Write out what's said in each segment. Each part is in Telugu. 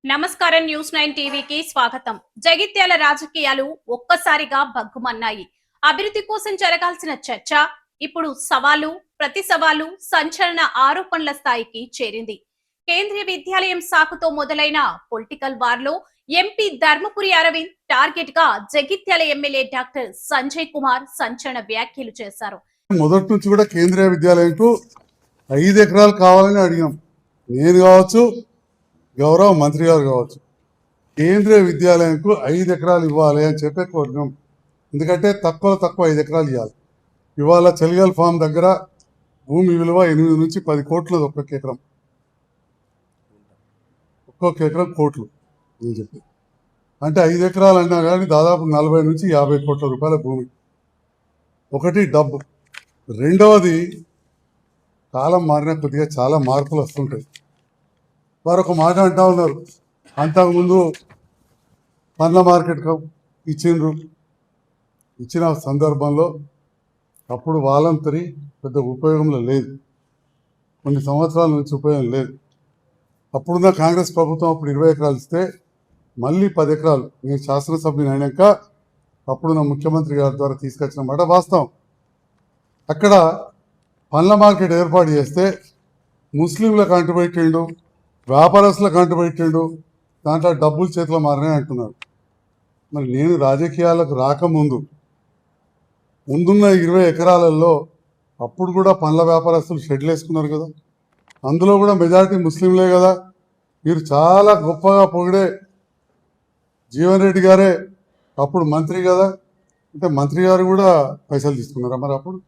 నమస్కారం. న్యూస్ 9 టీవీకి స్వాగతం. జగిత్యాల రాజకీయాలు ఒక్కసారిగా బగ్గుమన్నాయి. అభివృద్ధి కోసం జరగాల్సిన చర్చ ఇప్పుడు సవాలు, ప్రతి సవాలు, సంచలన ఆరోపణల స్థాయికి చేరింది. కేంద్రీయ విద్యాలయం సాకుతో మొదలైన పొలిటికల్ వార్లో ఎంపీ ధర్మపురి అరవింద్ టార్గెట్ గా జగిత్యాల ఎమ్మెల్యే డాక్టర్ సంజయ్ కుమార్ సంచలన వ్యాఖ్యలు చేశారు. మొదటి నుంచి కూడా కేంద్రీయ విద్యాలయంకు 5 ఎకరాలు కావాలని అడిగాం. నేను కావచ్చు, గౌరవ మంత్రి గారు కావచ్చు, కేంద్రీయ విద్యాలయంకు 5 ఎకరాలు ఇవ్వాలి అని చెప్పే కోరినాం. ఎందుకంటే తక్కువ 5 ఎకరాలు ఇవ్వాలి. ఇవాళ చెలిగల్ ఫామ్ దగ్గర భూమి విలువ 8 నుంచి 10 కోట్లు ఒక్కొక్క ఎకరం కోట్లు నేను చెప్పి. అంటే 5 ఎకరాలు అన్నా కానీ దాదాపు 40 నుంచి 50 కోట్ల రూపాయల భూమి. ఒకటి డబ్బు, రెండవది కాలం మారిన కొద్దిగా చాలా మార్పులు వస్తుంటాయి. వారు ఒక మాట అంటా ఉన్నారు, అంతకుముందు పండ్ల మార్కెట్ ఇచ్చిన సందర్భంలో అప్పుడు వాలంతరీ పెద్ద ఉపయోగంలో లేదు, కొన్ని సంవత్సరాల నుంచి ఉపయోగం లేదు. అప్పుడున్న కాంగ్రెస్ ప్రభుత్వం అప్పుడు 20 ఎకరాలు ఇస్తే మళ్ళీ 10 ఎకరాలు నేను శాసనసభ్యుని అయినాక అప్పుడున్న ముఖ్యమంత్రి గారి ద్వారా తీసుకొచ్చిన మాట వాస్తవం. అక్కడ పండ్ల మార్కెట్ ఏర్పాటు చేస్తే ముస్లింలకు అంటుపెట్టిండు, వ్యాపారస్తులకు అంటుపెట్టిండు, దాంట్లో డబ్బులు చేతిలో మారనే అంటున్నారు. మరి నేను రాజకీయాలకు రాకముందు ముందున్న 20 ఎకరాలలో అప్పుడు కూడా పండ్ల వ్యాపారస్తులు షెడ్లు వేసుకున్నారు కదా, అందులో కూడా మెజారిటీ ముస్లింలే కదా. మీరు చాలా గొప్పగా పొగిడే జీవన్ రెడ్డి గారే అప్పుడు మంత్రి కదా, అంటే మంత్రి గారు కూడా పైసలు తీసుకున్నారా మరి అప్పుడు?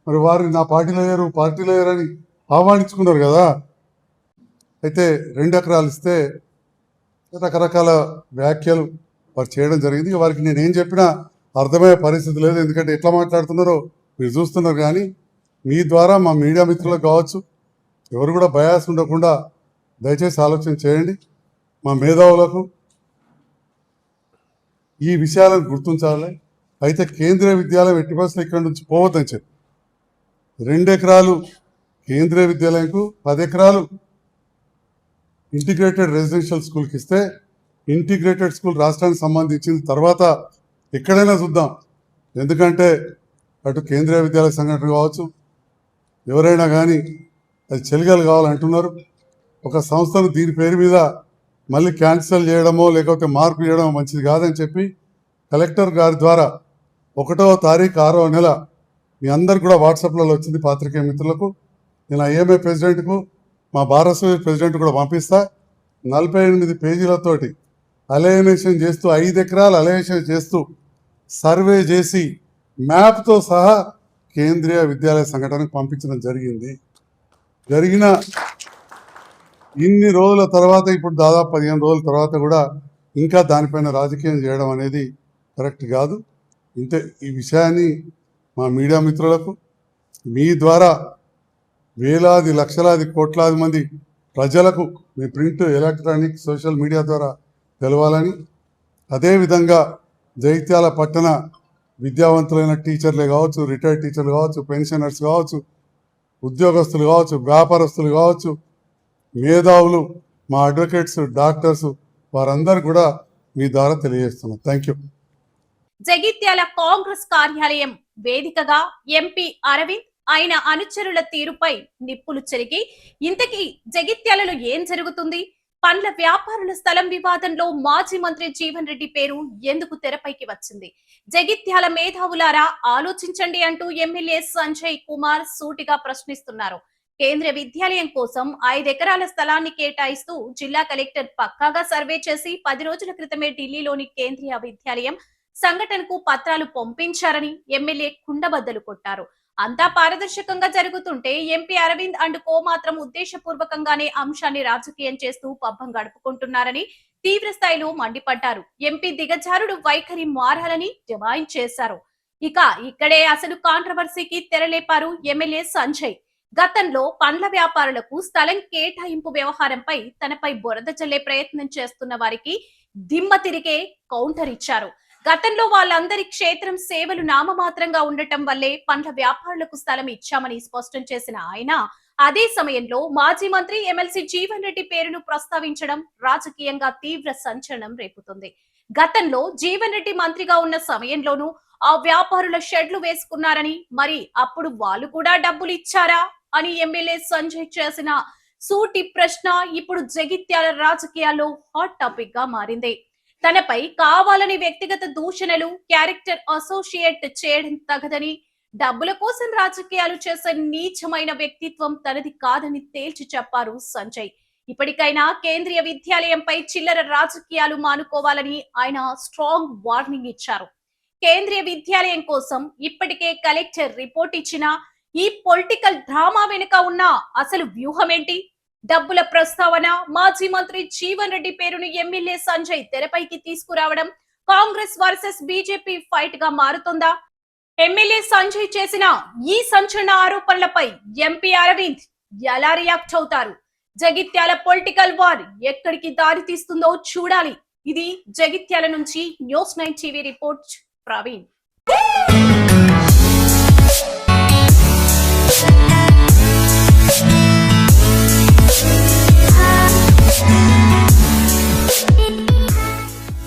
మరి వారిని నా పార్టీలో లేరని ఆహ్వానించుకున్నారు కదా. అయితే 2 ఎకరాలు ఇస్తే రకరకాల వ్యాఖ్యలు వారు చేయడం జరిగింది. వారికి నేనేం చెప్పినా అర్థమయ్యే పరిస్థితి లేదు, ఎందుకంటే ఎట్లా మాట్లాడుతున్నారో మీరు చూస్తున్నారు. కానీ మీ ద్వారా మా మీడియా మిత్రులకు కావచ్చు, ఎవరు కూడా బయాస్ ఉండకుండా దయచేసి ఆలోచన చేయండి. మా మేధావులకు ఈ విషయాలను గుర్తించాలి. అయితే కేంద్రీయ విద్యాలయం ఎట్టి పరిస్థితుల్లో ఇక్కడి నుంచి పోవద్దని చెప్పి 2 ఎకరాలు కేంద్రీయ విద్యాలయంకు, 10 ఎకరాలు ఇంటిగ్రేటెడ్ రెసిడెన్షియల్ స్కూల్కి ఇస్తే, ఇంటిగ్రేటెడ్ స్కూల్ రాష్ట్రానికి సంబంధించిన తర్వాత ఎక్కడైనా చూద్దాం. ఎందుకంటే అటు కేంద్రీయ విద్యాలయ సంఘటన కావచ్చు, ఎవరైనా కానీ అది చెలిగలు కావాలంటున్నారు. ఒక సంస్థను దీని పేరు మీద మళ్ళీ క్యాన్సిల్ చేయడమో లేకపోతే మార్పు చేయడమో మంచిది కాదని చెప్పి కలెక్టర్ గారి ద్వారా 1వ తారీఖు 6వ నెల మీ అందరు కూడా వాట్సాప్లలో వచ్చింది పాత్రికేయ మిత్రులకు. నేను ఐఎంఏ ప్రెసిడెంట్కు, మా భారతదేశ ప్రెసిడెంట్ కూడా పంపిస్తా. 48 పేజీలతోటి అలైనేషన్ చేస్తూ 5 ఎకరాలు అలైనేషన్ చేస్తూ సర్వే చేసి మ్యాప్తో సహా కేంద్రీయ విద్యాలయ సంఘటనకు పంపించడం జరిగిన ఇన్ని రోజుల తర్వాత, ఇప్పుడు దాదాపు 15 రోజుల తర్వాత కూడా ఇంకా దానిపైన రాజకీయం చేయడం అనేది కరెక్ట్ కాదు. ఇంతే ఈ విషయాన్ని మా మీడియా మిత్రులకు మీ ద్వారా వేలాది లక్షలాది కోట్లాది మంది ప్రజలకు me print, electronic, social media ద్వారా తెలవాలని, అదేవిధంగా జగిత్యాల పట్టణ విద్యావంతులైన టీచర్లే కావచ్చు, రిటైర్డ్ టీచర్లు కావచ్చు, పెన్షనర్స్ కావచ్చు, ఉద్యోగస్తులు కావచ్చు, వ్యాపారస్తులు కావచ్చు, మేధావులు, మా అడ్వకేట్స్, డాక్టర్స్, వారందరూ కూడా మీ ద్వారా తెలియజేస్తున్నాం. Thank you. జగిత్యాల కాంగ్రెస్ కార్యాలయం వేదికగా ఎంపీ అరవింద్ ఆయన అనుచరుల తీరుపై నిప్పులు చెరిగి, ఇంతకీ జగిత్యాలలో ఏం జరుగుతుంది? పండ్ల వ్యాపారుల స్థలం వివాదంలో మాజీ మంత్రి జీవన్ రెడ్డి పేరు ఎందుకు తెరపైకి వచ్చింది? జగిత్యాల మేధావులారా ఆలోచించండి అంటూ ఎమ్మెల్యే సంజయ్ కుమార్ సూటిగా ప్రశ్నిస్తున్నారు. కేంద్రీయ విద్యాలయం కోసం 5 ఎకరాల స్థలాన్ని కేటాయిస్తూ జిల్లా కలెక్టర్ పక్కాగా సర్వే చేసి 10 రోజుల క్రితమే ఢిల్లీలోని కేంద్రీయ విద్యాలయం సంఘటనకు పత్రాలు పంపించారని ఎమ్మెల్యే కుండబద్దలు కొట్టారు. అంతా పారదర్శకంగా జరుగుతుంటే ఎంపీ అరవింద్ అండ్ కో మాత్రం ఉద్దేశపూర్వకంగానే అంశాన్ని రాజకీయం చేస్తూ పబ్బం గడుపుకుంటున్నారని తీవ్ర స్థాయిలో మండిపడ్డారు. ఎంపీ దిగజారుడు వైఖరి మారాలని డిమాండ్ చేశారు. ఇక్కడే అసలు కాంట్రవర్సీకి తెరలేపారు ఎమ్మెల్యే సంజయ్. గతంలో పండ్ల వ్యాపారులకు స్థలం కేటాయింపు వ్యవహారంపై తనపై బురద చల్లే ప్రయత్నం చేస్తున్న వారికి దిమ్మ తిరిగే కౌంటర్ ఇచ్చారు. గతంలో వాళ్ళందరి క్షేత్రం సేవలు నామమాత్రంగా ఉండటం వల్లే పండ్ల వ్యాపారులకు స్థలం ఇచ్చామని స్పష్టం చేసిన ఆయన అదే సమయంలో మాజీ మంత్రి ఎమ్మెల్సీ జీవన్ రెడ్డి పేరును ప్రస్తావించడం రాజకీయంగా తీవ్ర సంచలనం రేపుతుంది. గతంలో జీవన్ రెడ్డి మంత్రిగా ఉన్న సమయంలోనూ ఆ వ్యాపారుల షెడ్లు వేసుకున్నారని, మరి అప్పుడు వాళ్ళు కూడా డబ్బులు ఇచ్చారా అని ఎమ్మెల్యే సంజయ్ చేసిన సూటి ప్రశ్న ఇప్పుడు జగిత్యాల రాజకీయాల్లో హాట్ టాపిక్ గా మారింది. తనపై కావాలని వ్యక్తిగత దూషణలు, క్యారెక్టర్ అసోసియేట్ చేయడం తగదని, డబ్బుల కోసం రాజకీయాలు చేసే నీచమైన వ్యక్తిత్వం తనది కాదని తేల్చి చెప్పారు సంజయ్. ఇప్పటికైనా కేంద్రీయ విద్యాలయంపై చిల్లర రాజకీయాలు మానుకోవాలని ఆయన స్ట్రాంగ్ వార్నింగ్ ఇచ్చారు. కేంద్రీయ విద్యాలయం కోసం ఇప్పటికే కలెక్టర్ రిపోర్ట్ ఇచ్చినా ఈ పొలిటికల్ డ్రామా వెనుక ఉన్న అసలు వ్యూహం ఏంటి? డబ్బుల ప్రస్తావన, మాజీ మంత్రి జీవన్ రెడ్డి పేరును ఎమ్మెల్యే సంజయ్ తెరపైకి తీసుకురావడం కాంగ్రెస్ వర్సెస్ బీజేపీ ఫైట్ గా మారుతుందా? ఎమ్మెల్యే సంజయ్ చేసిన ఈ సంచలన ఆరోపణలపై ఎంపీ అరవింద్ ఎలా రియాక్ట్ అవుతారు? జగిత్యాల పొలిటికల్ వార్ ఎక్కడికి దారి తీస్తుందో చూడాలి. ఇది జగిత్యాల నుంచి న్యూస్ 9 టీవీ రిపోర్ట్ ప్రవీణ్.